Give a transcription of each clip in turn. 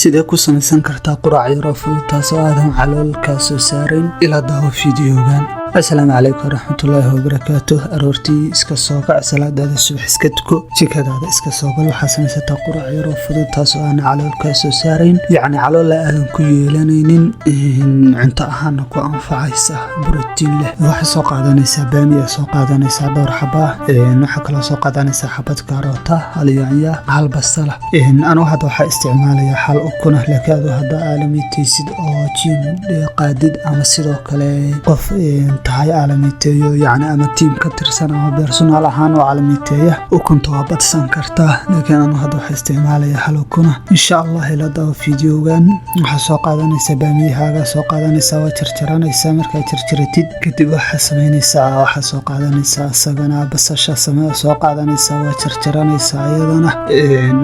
sidee ku samaysan kartaa quraac yar oo fudud taasoo aadan calool ka soo saarin ila daawo fiidiyogan. Assalaamu calaykum waraxmatullaahi wabarakaatuh. aroortii iska soo kac salaadaada subax iska tuko jikadaada iska soo gal waxaa samaysataa quraac yar oo fudud taasoo aan calool ka soo saarin yacni calool aadan ku yeelanaynin cunto ahaana ku anfacaysa borotiin leh. waxaa soo qaadanaysaa baamiya soo qaadanaysaa dhowr xaba waxaa kaloo soo qaadanaysaa xabad karoota hal yaanya hal basal anu hadda waxaa isticmaalayaa hal ukun laakiin adu hadda aalamiytaysid oo jiim qaadid ama sidoo kale qof tahay aalamiteeyo yacni ama tiim ka tirsan ama personal ahaan oo aalamiteeya ukunta waa badsan kartaa laakiin anu hadda waxaa isticmaalayaa hal ukun insha Allah ila daawo fiidiyogan. waxaa soo qaadanaysaa baamiyahaaga soo qaadanaysaa waa jarjaranaysaa markaa jarjaratid kadib waxaa soo qaadanaysaa isagana basasha soo qaadanaysaa waa jarjaranaysaa iyadana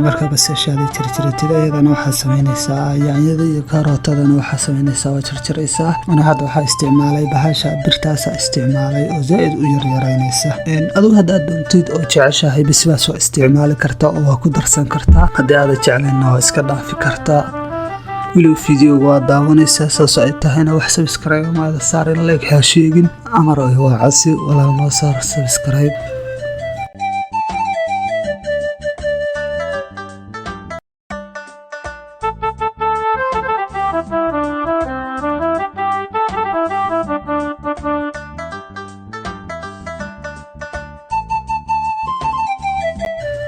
markaa basashaada jarjaratid iyadana waxaa samaynaysaa yaanyada iyo karootadana waxaa samaynaysaa waa jarjaraysaa. ana hadda waxaa isticmaalay bahasha birtaas isticmaalay oo zaid u yaryaraynaysa adigu hadda doontid oo jeceshahay bisbaas waa isticmaali kartaa oo waa ku darsan kartaa haddii aad jeclayna waa iska dhaafi kartaa. wili fiidiyowga waa daawanaysaa saas ay tahayna wax subscribe ma aad saarin like ha sheegin amar waa casi walaal noo saar subscribe.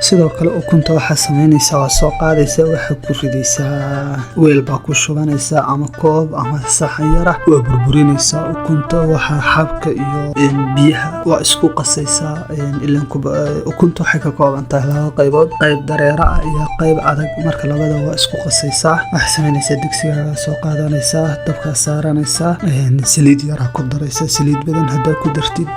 sidoo kale ukunta waxaa samaynaysaa waa soo qaadaysaa waxaa ku ridaysaa weel baa ku shubanaysaa ama koob ama saxan yara waa burburinaysaa ukunta waxaa xabka iyo biyaha waa isku qasaysaa ilaan ukunta waxay ka kooban tahay laba qaybood qayb dareera ah iyo qayb adag marka labada waa isku qasaysaa. waxaa samaynaysaa digsigaaga soo qaadanaysaa dabkaa saaranaysaa saliid yara ku daraysaa saliid badan haddaa ku dartid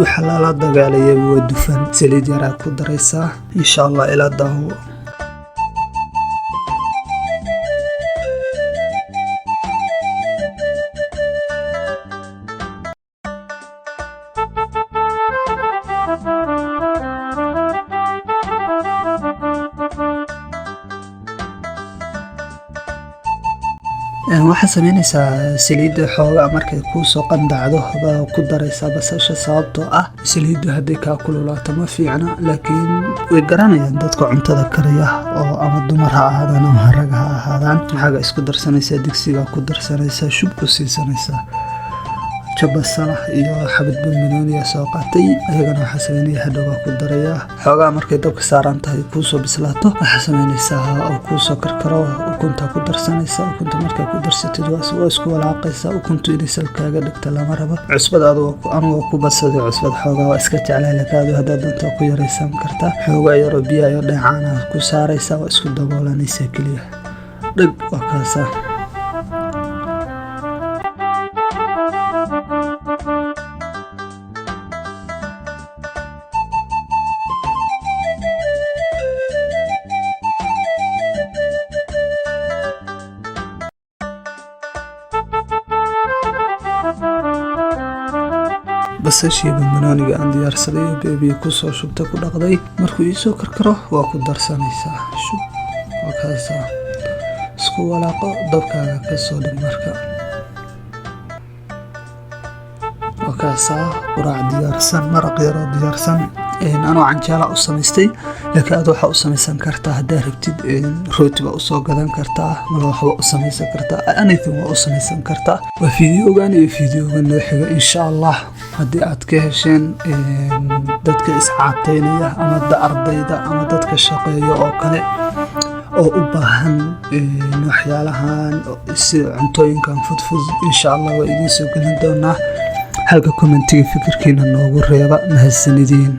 waxa lala dagaalayay waa dufan saliid yara ku daraysaa insha Allah ila daawo. waxaa samaynaysaa saliidda xoogaa markay kuu soo qandacdo baa ku daraysaa basasha sababtoo ah saliiddu hadday kaa kululaato ma fiicna laakiin way garanayaan dadka cuntada kariya oo ama dumar ha ahaadaan ama rag ha ahaadaan. waxaaga isku darsanaysaa digsiga ku darsanaysaa shub ku siisanaysaa jabasala iyo xabad bamanooniya soo qaatay ayagana waxaa samaynaya hadhow baa ku darayaa xoogaa markay dabka saaran tahay kuu soo bislaato waxaa samaynaysaa oo kuu soo karkaro ukunta ku darsanaysaa ukunta markaa ku darsatid waa isku walaaqaysaa ukuntu inay salkaaga dhigta lama rabo. cusbada anugu ku badsaday cusbad xoogaa waa iska jeclaa laakiin adu haddaa doonta ku yaraysan kartaa xoogaa yaroo biyaha iyo dheecaana ku saaraysaa waa isku daboolanaysaa keliya dhag waa kaasaa. basashii bamanooniga aan diyaarsaday beebiya ku soo shubta ku dhaqday markuu ii soo karkaro waa ku darsanaysaa shub waa kaasaa isku walaaqo dabkaaga ka soo dhig marka waa kaasaa quraac diyaarsan maraq yaroo diyaarsan anoo canjeela u samaystay laakiin aad waxaa u samaysan kartaa haddaa rabtid rooti baa usoo gadan kartaa mala waxba u samaysan kartaa anything waa u samaysan kartaa. waa fiidiyogan iyo fiidiyogan noo xiga insha Allah haddii aad ka hesheen dadka iscaataynaya ama ardayda ama dadka shaqeeya oo kale oo u baahan waxyaalahan sida cuntooyinkan fudfud insha Allah waa idiin soo gelin doonaa halka commentiga fikirkiina noogu reeba mahadsanidin.